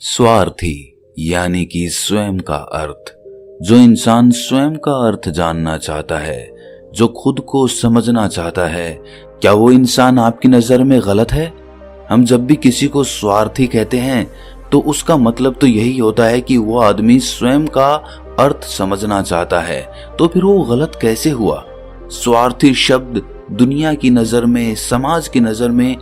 स्वार्थी यानी कि स्वयं का अर्थ। जो इंसान स्वयं का अर्थ जानना चाहता है, जो खुद को समझना चाहता है, क्या वो इंसान आपकी नजर में गलत है? हम जब भी किसी को स्वार्थी कहते हैं तो उसका मतलब तो यही होता है कि वो आदमी स्वयं का अर्थ समझना चाहता है। तो फिर वो गलत कैसे हुआ? स्वार्थी शब्द दुनिया की नजर में, समाज की नजर में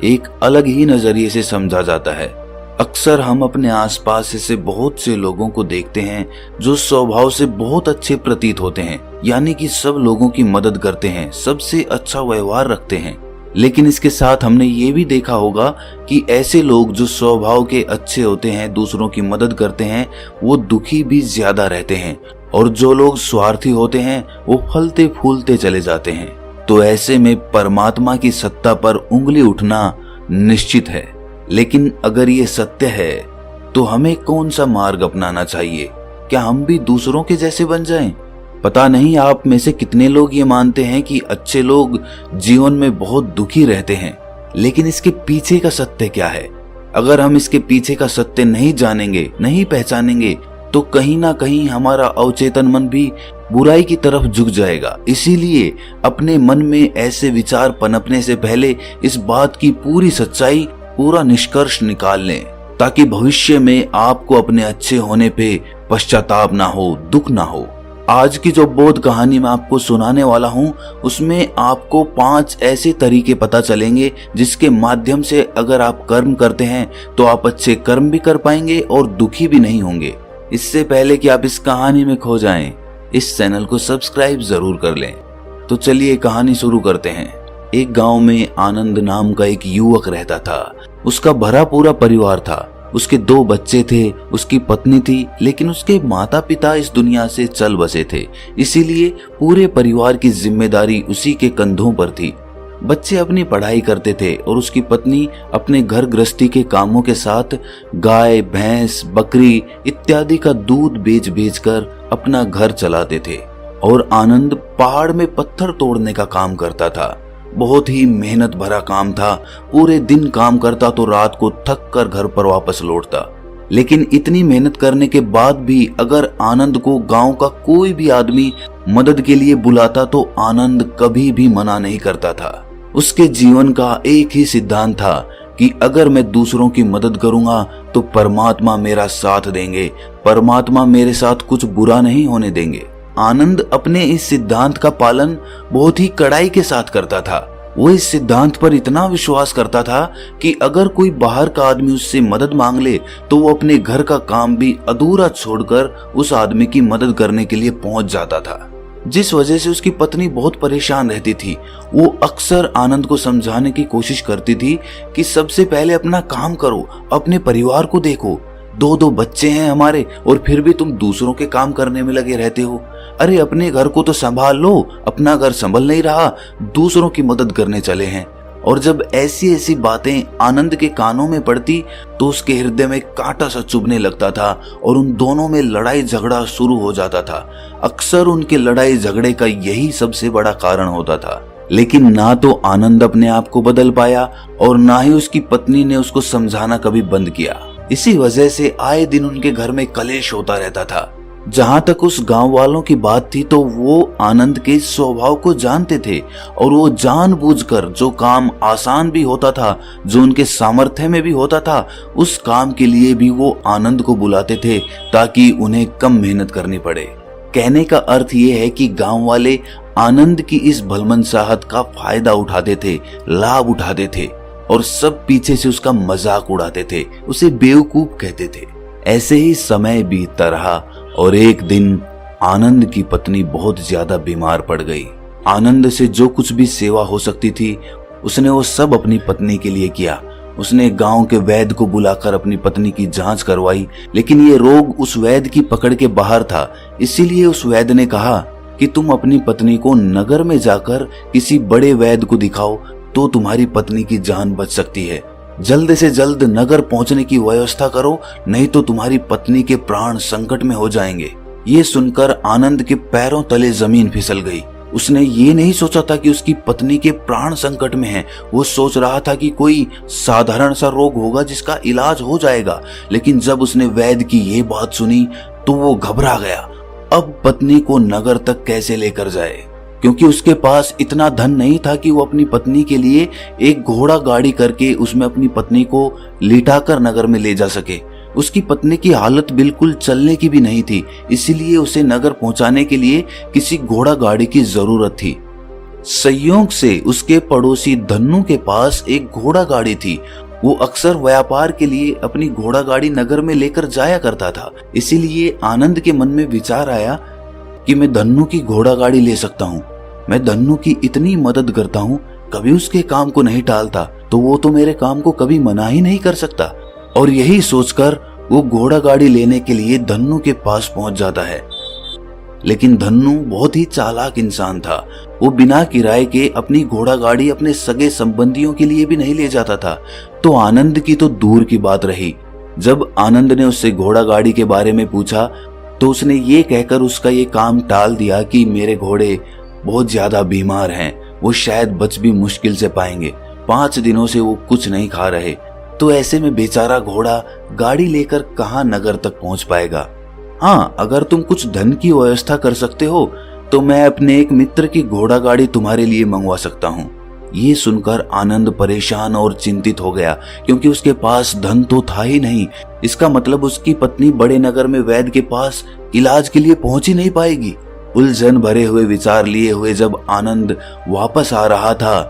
एक अलग ही नजरिए से समझा जाता है। अक्सर हम अपने आसपास ऐसे बहुत से लोगों को देखते हैं जो स्वभाव से बहुत अच्छे प्रतीत होते हैं, यानी कि सब लोगों की मदद करते हैं, सबसे अच्छा व्यवहार रखते हैं। लेकिन इसके साथ हमने ये भी देखा होगा कि ऐसे लोग जो स्वभाव के अच्छे होते हैं, दूसरों की मदद करते हैं, वो दुखी भी ज्यादा रहते हैं। और जो लोग स्वार्थी होते हैं वो फलते फूलते चले जाते हैं। तो ऐसे में परमात्मा की सत्ता पर उंगली उठना निश्चित है। लेकिन अगर ये सत्य है तो हमें कौन सा मार्ग अपनाना चाहिए? क्या हम भी दूसरों के जैसे बन जाएं? पता नहीं आप में से कितने लोग ये मानते हैं कि अच्छे लोग जीवन में बहुत दुखी रहते हैं, लेकिन इसके पीछे का सत्य क्या है? अगर हम इसके पीछे का सत्य नहीं जानेंगे, नहीं पहचानेंगे, तो कहीं ना कहीं हमारा अवचेतन मन भी बुराई की तरफ झुक जाएगा। इसीलिए अपने मन में ऐसे विचार पनपने से पहले इस बात की पूरी सच्चाई, पूरा निष्कर्ष निकाल लें, ताकि भविष्य में आपको अपने अच्छे होने पे पश्चाताप ना हो, दुख ना हो। आज की जो बोध कहानी मैं आपको सुनाने वाला हूँ, उसमें आपको 5 ऐसे तरीके पता चलेंगे जिसके माध्यम से अगर आप कर्म करते हैं तो आप अच्छे कर्म भी कर पाएंगे और दुखी भी नहीं होंगे। इससे पहले कि आप इस कहानी में खो जाएं, इस चैनल को सब्सक्राइब जरूर कर लें। तो चलिए कहानी शुरू करते हैं। एक गांव में आनंद नाम का एक युवक रहता था। उसका भरा पूरा परिवार था। उसके 2 बच्चे थे, उसकी पत्नी थी, लेकिन उसके माता पिता इस दुनिया से चल बसे थे। इसीलिए पूरे परिवार की जिम्मेदारी उसी के कंधों पर थी। बच्चे अपनी पढ़ाई करते थे और उसकी पत्नी अपने घर गृहस्थी के कामों के साथ गाय, भैंस, बकरी इत्यादि का दूध बेच बेच कर अपना घर चलाते थे। और आनंद पहाड़ में पत्थर तोड़ने का काम करता था। बहुत ही मेहनत भरा काम था। पूरे दिन काम करता तो रात को थक कर घर पर वापस लौटता। लेकिन इतनी मेहनत करने के बाद भी अगर आनंद को गांव का कोई भी आदमी मदद के लिए बुलाता तो आनंद कभी भी मना नहीं करता था। उसके जीवन का एक ही सिद्धांत था कि अगर मैं दूसरों की मदद करूंगा तो परमात्मा मेरा साथ देंगे, परमात्मा मेरे साथ कुछ बुरा नहीं होने देंगे। आनंद अपने इस सिद्धांत का पालन बहुत ही कड़ाई के साथ करता था। वो इस सिद्धांत पर इतना विश्वास करता था कि अगर कोई बाहर का आदमी उससे मदद मांग ले तो वो अपने घर का काम भी अधूरा छोड़कर उस आदमी की मदद करने के लिए पहुंच जाता था। जिस वजह से उसकी पत्नी बहुत परेशान रहती थी। वो अक्सर आनंद को समझाने की कोशिश करती थी कि सबसे पहले अपना काम करो, अपने परिवार को देखो। 2 बच्चे हैं हमारे और फिर भी तुम दूसरों के काम करने में लगे रहते हो। अरे अपने घर को तो संभाल लो, अपना घर संभल नहीं रहा, दूसरों की मदद करने चले हैं। और जब ऐसी ऐसी बातें आनंद के कानों में पड़ती तो उसके हृदय में कांटा सा चुभने लगता था और उन दोनों में लड़ाई झगड़ा शुरू हो जाता था। अक्सर उनके लड़ाई झगड़े का यही सबसे बड़ा कारण होता था। लेकिन ना तो आनंद अपने आप को बदल पाया और ना ही उसकी पत्नी ने उसको समझाना कभी बंद किया। इसी वजह से आए दिन उनके घर में कलेश होता रहता था। जहां तक उस गांव वालों की बात थी तो वो आनंद के स्वभाव को जानते थे और वो जानबूझकर जो काम आसान भी होता था, जो उनके सामर्थ्य में भी होता था, उस काम के लिए भी वो आनंद को बुलाते थे ताकि उन्हें कम मेहनत करनी पड़े। कहने का अर्थ ये है कि गांव वाले आनंद की इस भलमनसाहत का फायदा उठाते थे, लाभ उठाते थे और सब पीछे से उसका मजाक उड़ाते थे, उसे बेवकूफ कहते थे। ऐसे ही समय बीतता रहा और एक दिन आनंद की पत्नी बहुत ज्यादा बीमार पड़ गई। आनंद से जो कुछ भी सेवा हो सकती थी उसने वो सब अपनी पत्नी के लिए किया। उसने गांव के वैद्य को बुलाकर अपनी पत्नी की जांच करवाई, लेकिन ये रोग उस वैद्य की पकड़ के बाहर था। इसीलिए उस वैद्य ने कहा कि तुम अपनी पत्नी को नगर में जाकर किसी बड़े वैद्य को दिखाओ तो तुम्हारी पत्नी की जान बच सकती है। जल्द से जल्द नगर पहुंचने की व्यवस्था करो, नहीं तो तुम्हारी पत्नी के प्राण संकट में हो जाएंगे। ये सुनकर आनंद के पैरों तले जमीन फिसल गई। उसने ये नहीं सोचा था कि उसकी पत्नी के प्राण संकट में हैं। वो सोच रहा था कि कोई साधारण सा रोग होगा जिसका इलाज हो जाएगा। लेकिन जब उसने वैद्य की ये बात सुनी तो वो घबरा गया। अब पत्नी को नगर तक कैसे लेकर जाए, क्योंकि उसके पास इतना धन नहीं था कि वो अपनी पत्नी के लिए एक घोड़ा गाड़ी करके उसमें अपनी पत्नी को लिटाकर नगर में ले जा सके। उसकी पत्नी की हालत बिल्कुल चलने की भी नहीं थी, इसीलिए उसे नगर पहुंचाने के लिए किसी घोड़ा गाड़ी की जरूरत थी। संयोग से उसके पड़ोसी धन्नू के पास एक घोड़ा गाड़ी थी। वो अक्सर व्यापार के लिए अपनी घोड़ा गाड़ी नगर में लेकर जाया करता था। इसीलिए आनंद के मन में विचार आया कि मैं धन्नू की घोड़ा गाड़ी ले सकता हूँ। मैं धन्नू की इतनी मदद करता हूँ, कभी उसके काम को नहीं टालता, तो वो तो मेरे काम को कभी मना ही नहीं कर सकता। और यही सोचकर वो घोड़ा गाड़ी लेने के लिए धन्नू के पास पहुंच जाता है। लेकिन धन्नू बहुत ही चालाक इंसान था। वो बिना किराए के अपनी घोड़ा गाड़ी अपने सगे संबंधियों के लिए भी नहीं ले जाता था। तो आनंद की तो दूर की बात रही। जब आनंद ने उससे घोड़ा गाड़ी के बारे में पूछा तो उसने ये कहकर उसका ये काम टाल दिया कि मेरे घोड़े बहुत ज्यादा बीमार हैं, वो शायद बच भी मुश्किल से पाएंगे। 5 दिनों से वो कुछ नहीं खा रहे, तो ऐसे में बेचारा घोड़ा गाड़ी लेकर कहाँ नगर तक पहुंच पाएगा। हाँ, अगर तुम कुछ धन की व्यवस्था कर सकते हो तो मैं अपने एक मित्र की घोड़ा गाड़ी तुम्हारे लिए मंगवा सकता हूँ। ये सुनकर आनंद परेशान और चिंतित हो गया, क्योंकि उसके पास धन तो था ही नहीं। इसका मतलब उसकी पत्नी बड़े नगर में वैद्य के पास इलाज के लिए पहुंच ही नहीं पाएगी। उलझन भरे हुए विचार लिए हुए जब आनंद वापस आ रहा था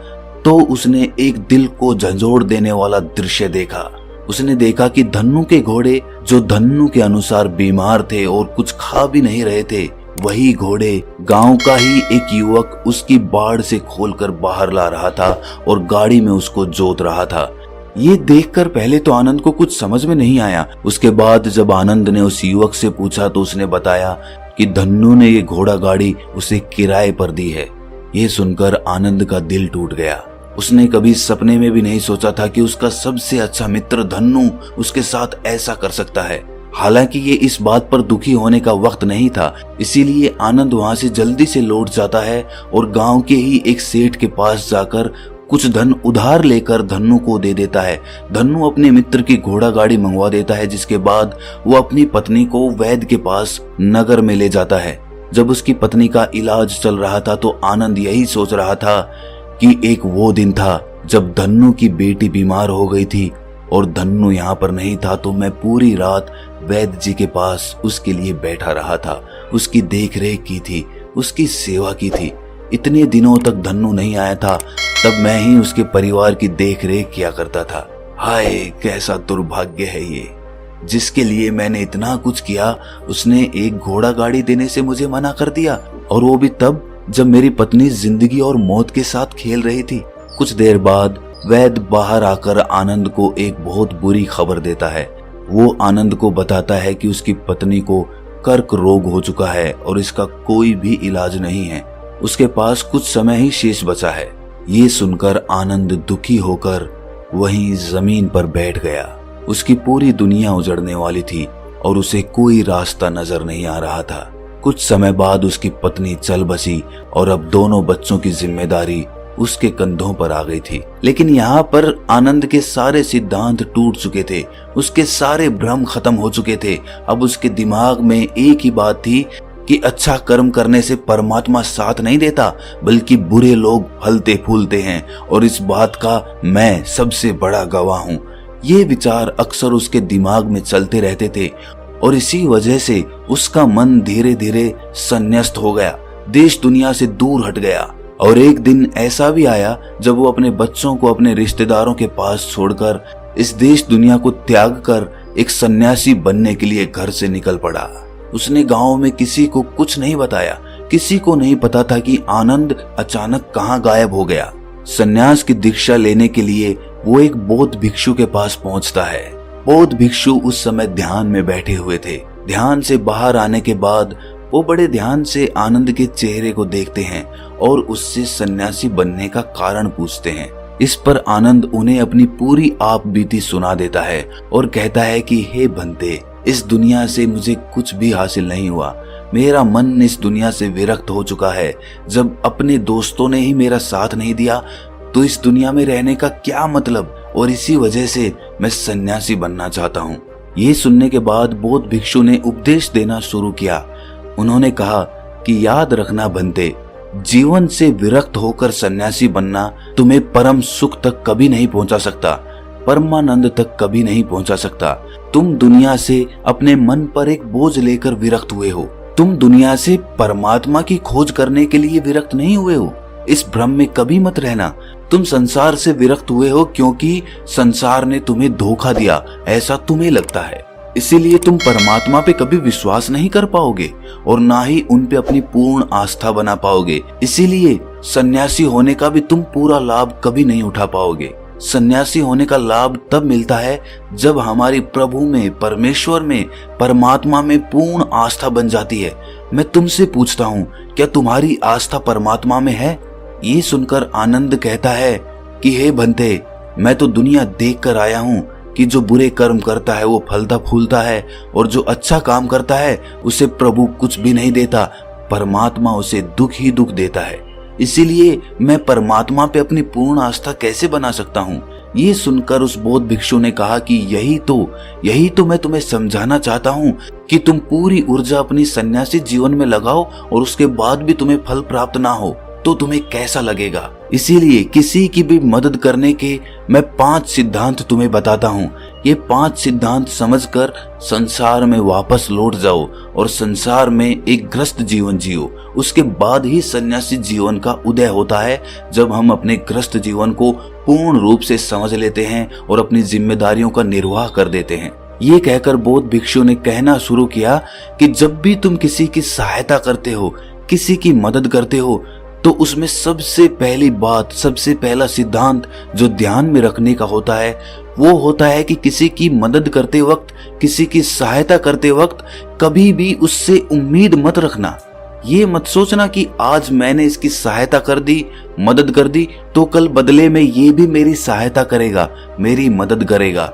तो उसने एक दिल को झंझोड़ देने वाला दृश्य देखा। उसने देखा कि धन्नू के घोड़े, जो धन्नू के अनुसार बीमार थे और कुछ खा भी नहीं रहे थे, वही घोड़े गांव का ही एक युवक उसकी बाड़ से खोलकर बाहर ला रहा था और गाड़ी में उसको जोत रहा था। ये देखकर पहले तो आनंद को कुछ समझ में नहीं आया। उसके बाद जब आनंद ने उस युवक से पूछा तो उसने बताया कि धन्नू ने ये घोड़ा गाड़ी उसे किराए पर दी है। ये सुनकर आनंद का दिल टूट गया। उसने कभी सपने में भी नहीं सोचा था कि उसका सबसे अच्छा मित्र धन्नू उसके साथ ऐसा कर सकता है। हालांकि ये इस बात पर दुखी होने का वक्त नहीं था, इसीलिए आनंद वहां से जल्दी से लौट जाता है और गांव के ही एक सेठ के पास जाकर कुछ धन उधार लेकर धन्नू को दे देता है। धन्नू अपने मित्र की घोड़ा गाड़ी मंगवा देता है, जिसके बाद वो अपनी पत्नी को वैद्य के पास नगर में ले जाता है। जब उसकी पत्नी का इलाज चल रहा था तो आनंद यही सोच रहा था कि एक वो दिन था जब धन्नू की बेटी बीमार हो गई थी और धन्नू यहाँ पर नहीं था, तो मैं पूरी रात वैद्य जी के पास उसके लिए बैठा रहा था, उसकी देख रेख की थी, उसकी सेवा की थी। इतने दिनों तक धन्नू नहीं आया था, तब मैं ही उसके परिवार की देख रेख किया करता था। हाय, कैसा दुर्भाग्य है ये। जिसके लिए मैंने इतना कुछ किया, उसने एक घोड़ा गाड़ी देने से मुझे मना कर दिया, और वो भी तब जब मेरी पत्नी जिंदगी और मौत के साथ खेल रही थी। कुछ देर बाद वैद्य बाहर आकर आनंद को एक बहुत बुरी खबर देता है। वो आनंद को बताता है कि उसकी पत्नी को कर्क रोग हो चुका है और इसका कोई भी इलाज नहीं है। उसके पास कुछ समय ही शेष बचा है। ये सुनकर आनंद दुखी होकर वहीं जमीन पर बैठ गया। उसकी पूरी दुनिया उजड़ने वाली थी और उसे कोई रास्ता नजर नहीं आ रहा था। कुछ समय बाद उसकी पत्नी चल बसी और अब दोनों बच्चों की जिम्मेदारी उसके कंधों पर आ गई थी। लेकिन यहाँ पर आनंद के सारे सिद्धांत टूट चुके थे, उसके सारे भ्रम खत्म हो चुके थे। अब उसके दिमाग में एक ही बात थी कि अच्छा कर्म करने से परमात्मा साथ नहीं देता, बल्कि बुरे लोग फलते फूलते हैं, और इस बात का मैं सबसे बड़ा गवाह हूँ। ये विचार अक्सर उसके दिमाग में चलते रहते थे और इसी वजह से उसका मन धीरे धीरे संन्यास्त हो गया, देश दुनिया से दूर हट गया। और एक दिन ऐसा भी आया जब वो अपने बच्चों को अपने रिश्तेदारों के पास छोड़कर इस देश दुनिया को त्याग कर एक सन्यासी बनने के लिए घर से निकल पड़ा। उसने गांव में किसी को कुछ नहीं बताया। किसी को नहीं पता था कि आनंद अचानक कहाँ गायब हो गया। सन्यास की दीक्षा लेने के लिए वो एक बौद्ध भिक्षु के पास पहुंचता है। बौद्ध भिक्षु उस समय ध्यान में बैठे हुए थे। ध्यान से बाहर आने के बाद वो बड़े ध्यान से आनंद के चेहरे को देखते हैं और उससे सन्यासी बनने का कारण पूछते हैं। इस पर आनंद उन्हें अपनी पूरी आप बीती सुना देता है और कहता है कि हे बंते, इस दुनिया से मुझे कुछ भी हासिल नहीं हुआ। मेरा मन इस दुनिया से विरक्त हो चुका है। जब अपने दोस्तों ने ही मेरा साथ नहीं दिया तो इस दुनिया में रहने का क्या मतलब, और इसी वजह से मैं सन्यासी बनना चाहता हूँ। ये सुनने के बाद बौद्ध भिक्षु ने उपदेश देना शुरू किया। उन्होंने कहा कि याद रखना बंते, जीवन से विरक्त होकर सन्यासी बनना तुम्हें परम सुख तक कभी नहीं पहुंचा सकता, परमानंद तक कभी नहीं पहुंचा सकता। तुम दुनिया से अपने मन पर एक बोझ लेकर विरक्त हुए हो। तुम दुनिया से परमात्मा की खोज करने के लिए विरक्त नहीं हुए हो। इस भ्रम में कभी मत रहना। तुम संसार से विरक्त हुए हो क्योंकि संसार ने तुम्हें धोखा दिया, ऐसा तुम्हें लगता है। इसीलिए तुम परमात्मा पे कभी विश्वास नहीं कर पाओगे और ना ही उन पे अपनी पूर्ण आस्था बना पाओगे। इसीलिए सन्यासी होने का भी तुम पूरा लाभ कभी नहीं उठा पाओगे। सन्यासी होने का लाभ तब मिलता है जब हमारी प्रभु में, परमेश्वर में, परमात्मा में पूर्ण आस्था बन जाती है। मैं तुमसे पूछता हूँ, क्या तुम्हारी आस्था परमात्मा में है? ये सुनकर आनंद कहता है कि हे बंते, मैं तो दुनिया देख कर आया हूँ कि जो बुरे कर्म करता है वो फलता फूलता है, और जो अच्छा काम करता है उसे प्रभु कुछ भी नहीं देता, परमात्मा उसे दुख ही दुख देता है। इसीलिए मैं परमात्मा पे अपनी पूर्ण आस्था कैसे बना सकता हूँ? ये सुनकर उस बौद्ध भिक्षु ने कहा कि यही तो मैं तुम्हें समझाना चाहता हूँ कि तुम पूरी ऊर्जा अपनी सन्यासी जीवन में लगाओ और उसके बाद भी तुम्हें फल प्राप्त ना हो तो तुम्हें कैसा लगेगा। इसीलिए किसी की भी मदद करने के मैं 5 सिद्धांत तुम्हें बताता हूँ। ये 5 सिद्धांत समझकर संसार में वापस लौट जाओ और संसार में एक ग्रस्त जीवन जियो। उसके बाद ही सन्यासी जीवन का उदय होता है, जब हम अपने ग्रस्त जीवन को पूर्ण रूप से समझ लेते हैं और अपनी जिम्मेदारियों का निर्वाह कर देते हैं। ये कहकर बौद्ध भिक्षु ने कहना शुरू किया कि जब भी तुम किसी की सहायता करते हो, किसी की मदद करते हो, तो उसमें सबसे पहली बात, सबसे पहला सिद्धांत जो ध्यान में रखने का होता है वो होता है कि किसी की मदद करते वक्त, किसी की सहायता करते वक्त कभी भी उससे उम्मीद मत रखना। ये मत सोचना कि आज मैंने इसकी सहायता कर दी, मदद कर दी, तो कल बदले में ये भी मेरी सहायता करेगा, मेरी मदद करेगा।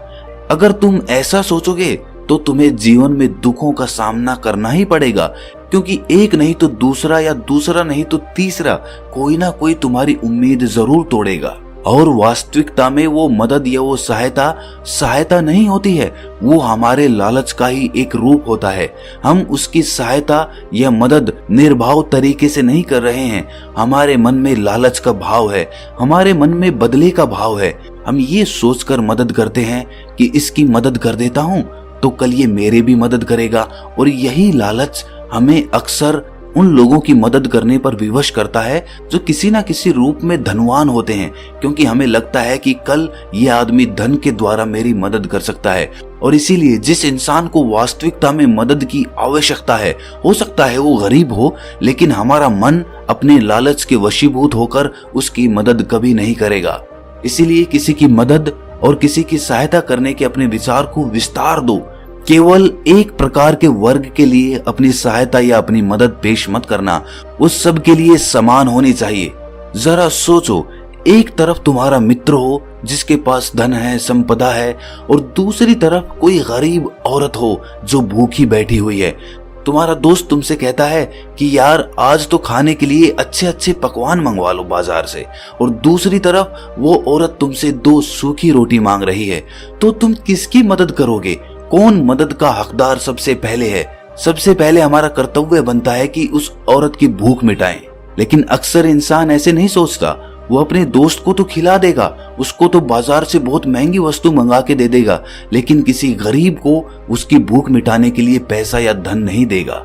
अगर तुम ऐसा सोचोगे तो तुम्हें जीवन में दुखों का सामना करना ही पड़ेगा, क्योंकि एक नहीं तो दूसरा, या दूसरा नहीं तो तीसरा, कोई ना कोई तुम्हारी उम्मीद जरूर तोड़ेगा। और वास्तविकता में वो मदद या वो सहायता नहीं होती है, वो हमारे लालच का ही एक रूप होता है। हम उसकी सहायता या मदद निर्भाव तरीके से नहीं कर रहे हैं। हमारे मन में लालच का भाव है, हमारे मन में बदले का भाव है। हम ये सोचकर मदद करते हैं कि इसकी मदद कर देता हूँ तो कल ये मेरे भी मदद करेगा, और यही लालच हमें अक्सर उन लोगों की मदद करने पर विवश करता है जो किसी ना किसी रूप में धनवान होते हैं, क्योंकि हमें लगता है कि कल ये आदमी धन के द्वारा मेरी मदद कर सकता है। और इसीलिए जिस इंसान को वास्तविकता में मदद की आवश्यकता है, हो सकता है वो गरीब हो, लेकिन हमारा मन अपने लालच के वशीभूत होकर उसकी मदद कभी नहीं करेगा। इसीलिए किसी की मदद और किसी की सहायता करने के अपने विचार को विस्तार दो। केवल एक प्रकार के वर्ग के लिए अपनी सहायता या अपनी मदद पेश मत करना, उस सब के लिए समान होनी चाहिए। जरा सोचो, एक तरफ तुम्हारा मित्र हो जिसके पास धन है, संपदा है, और दूसरी तरफ कोई गरीब औरत हो जो भूखी बैठी हुई है। तुम्हारा दोस्त तुमसे कहता है कि यार आज तो खाने के लिए अच्छे अच्छे पकवान मंगवा लो बाजार से, और दूसरी तरफ वो औरत तुमसे 2 सूखी रोटी मांग रही है, तो तुम किसकी मदद करोगे? कौन मदद का हकदार सबसे पहले है? सबसे पहले हमारा कर्तव्य बनता है कि उस औरत की भूख मिटाएं। लेकिन अक्सर इंसान ऐसे नहीं सोचता। वो अपने दोस्त को तो खिला देगा, उसको तो बाजार से बहुत महंगी वस्तु मंगा के दे देगा, लेकिन किसी गरीब को उसकी भूख मिटाने के लिए पैसा या धन नहीं देगा।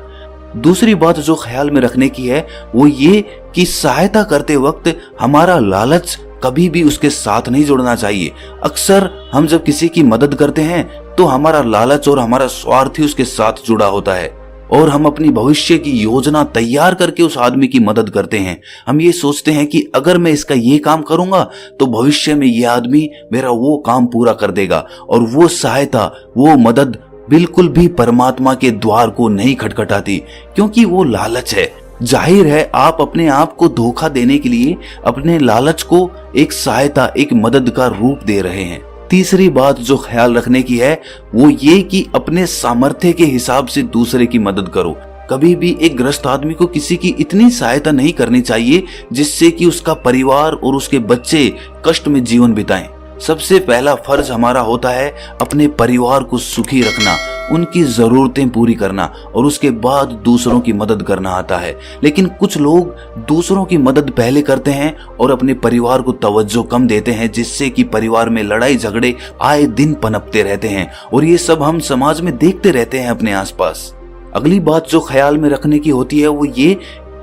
दूसरी बात जो ख्याल में रखने की है वो ये कि सहायता करते वक्त हमारा लालच कभी भी उसके साथ नहीं जुड़ना चाहिए। अक्सर हम जब किसी की मदद करते हैं तो हमारा लालच और हमारा स्वार्थ ही उसके साथ जुड़ा होता है, और हम अपनी भविष्य की योजना तैयार करके उस आदमी की मदद करते हैं। हम ये सोचते हैं कि अगर मैं इसका ये काम करूंगा तो भविष्य में ये आदमी मेरा वो काम पूरा कर देगा, और वो सहायता, वो मदद बिल्कुल भी परमात्मा के द्वार को नहीं खटखटाती, क्योंकि वो लालच है। जाहिर है आप अपने आप को धोखा देने के लिए अपने लालच को एक सहायता, एक मदद का रूप दे रहे हैं। तीसरी बात जो ख्याल रखने की है वो ये कि अपने सामर्थ्य के हिसाब से दूसरे की मदद करो। कभी भी एक ग्रस्त आदमी को किसी की इतनी सहायता नहीं करनी चाहिए जिससे कि उसका परिवार और उसके बच्चे कष्ट में जीवन बिताएं। सबसे पहला फर्ज हमारा होता है अपने परिवार को सुखी रखना, उनकी जरूरतें पूरी करना और उसके बाद दूसरों की मदद करना आता है। लेकिन कुछ लोग दूसरों की मदद पहले करते हैं और अपने परिवार को तवज्जो कम देते हैं, जिससे कि परिवार में लड़ाई झगड़े आए दिन पनपते रहते हैं और ये सब हम समाज में देखते रहते हैं अपने आसपास। अगली बात जो ख्याल में रखने की होती है वो ये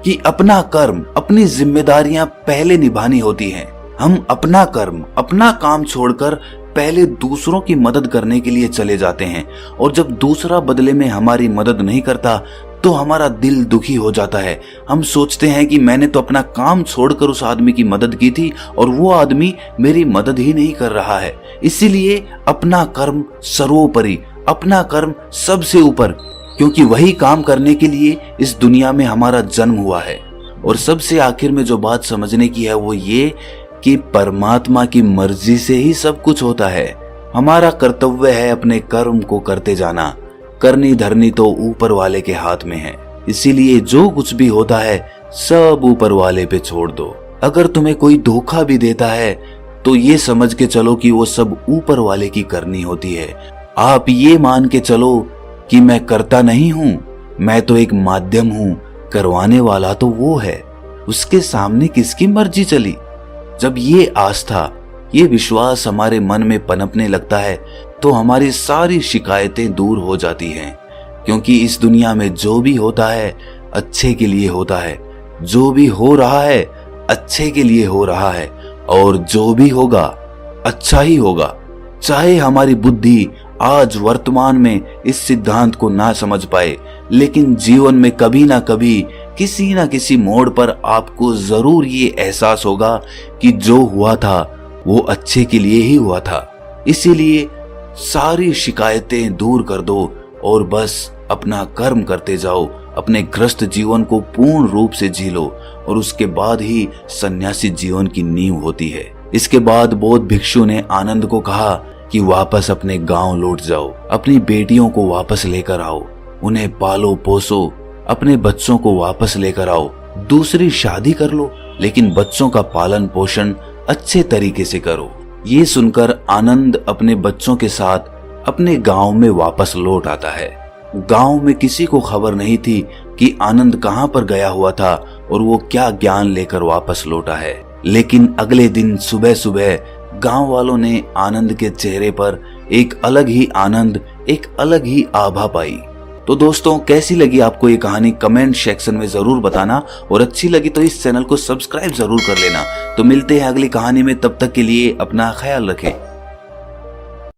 कि अपना कर्म, अपनी जिम्मेदारियां पहले निभानी होती हैं। हम अपना कर्म, अपना काम छोड़कर पहले दूसरों की मदद करने के लिए चले जाते हैं और जब दूसरा बदले में हमारी मदद नहीं करता तो हमारा दिल दुखी हो जाता है। हम सोचते हैं कि मैंने तो अपना काम छोड़कर उस आदमी की मदद की थी और वो आदमी मेरी मदद ही नहीं कर रहा है। इसीलिए अपना कर्म सर्वोपरि, अपना कर्म सबसे ऊपर, क्योंकि वही काम करने के लिए इस दुनिया में हमारा जन्म हुआ है। और सबसे आखिर में जो बात समझने की है वो ये कि परमात्मा की मर्जी से ही सब कुछ होता है। हमारा कर्तव्य है अपने कर्म को करते जाना। करनी धरनी तो ऊपर वाले के हाथ में है, इसीलिए जो कुछ भी होता है सब ऊपर वाले पे छोड़ दो। अगर तुम्हें कोई धोखा भी देता है तो ये समझ के चलो कि वो सब ऊपर वाले की करनी होती है। आप ये मान के चलो कि मैं करता नहीं हूं, मैं तो एक माध्यम हूं, करवाने वाला तो वो है, उसके सामने किसकी मर्जी चली। जब ये आस्था, ये विश्वास हमारे मन में पनपने लगता है तो हमारी सारी शिकायतें दूर हो जाती हैं, क्योंकि इस दुनिया में जो भी होता है अच्छे के लिए होता है, जो भी हो रहा है अच्छे के लिए हो रहा है और जो भी होगा अच्छा ही होगा। चाहे हमारी बुद्धि आज वर्तमान में इस सिद्धांत को ना समझ पाए, लेकिन जीवन में कभी ना कभी किसी ना किसी मोड़ पर आपको जरूर ये एहसास होगा कि जो हुआ था वो अच्छे के लिए ही हुआ था। इसीलिए सारी शिकायतें दूर कर दो और बस अपना कर्म करते जाओ, अपने ग्रस्त जीवन को पूर्ण रूप से जी लो और उसके बाद ही सन्यासी जीवन की नींव होती है। इसके बाद बौद्ध भिक्षु ने आनंद को कहा कि वापस अपने गांव लौट जाओ, अपनी बेटियों को वापस लेकर आओ, उन्हें पालो पोसो, अपने बच्चों को वापस लेकर आओ, दूसरी शादी कर लो, लेकिन बच्चों का पालन पोषण अच्छे तरीके से करो। ये सुनकर आनंद अपने बच्चों के साथ अपने गांव में वापस लौट आता है। गांव में किसी को खबर नहीं थी कि आनंद कहां पर गया हुआ था और वो क्या ज्ञान लेकर वापस लौटा है। लेकिन अगले दिन सुबह सुबह गांव वालों ने आनंद के चेहरे पर एक अलग ही आनंद, एक अलग ही आभा पाई। तो दोस्तों, कैसी लगी आपको ये कहानी कमेंट सेक्शन में जरूर बताना और अच्छी लगी तो इस चैनल को सब्सक्राइब जरूर कर लेना। तो मिलते हैं अगली कहानी में, तब तक के लिए अपना ख्याल रखें।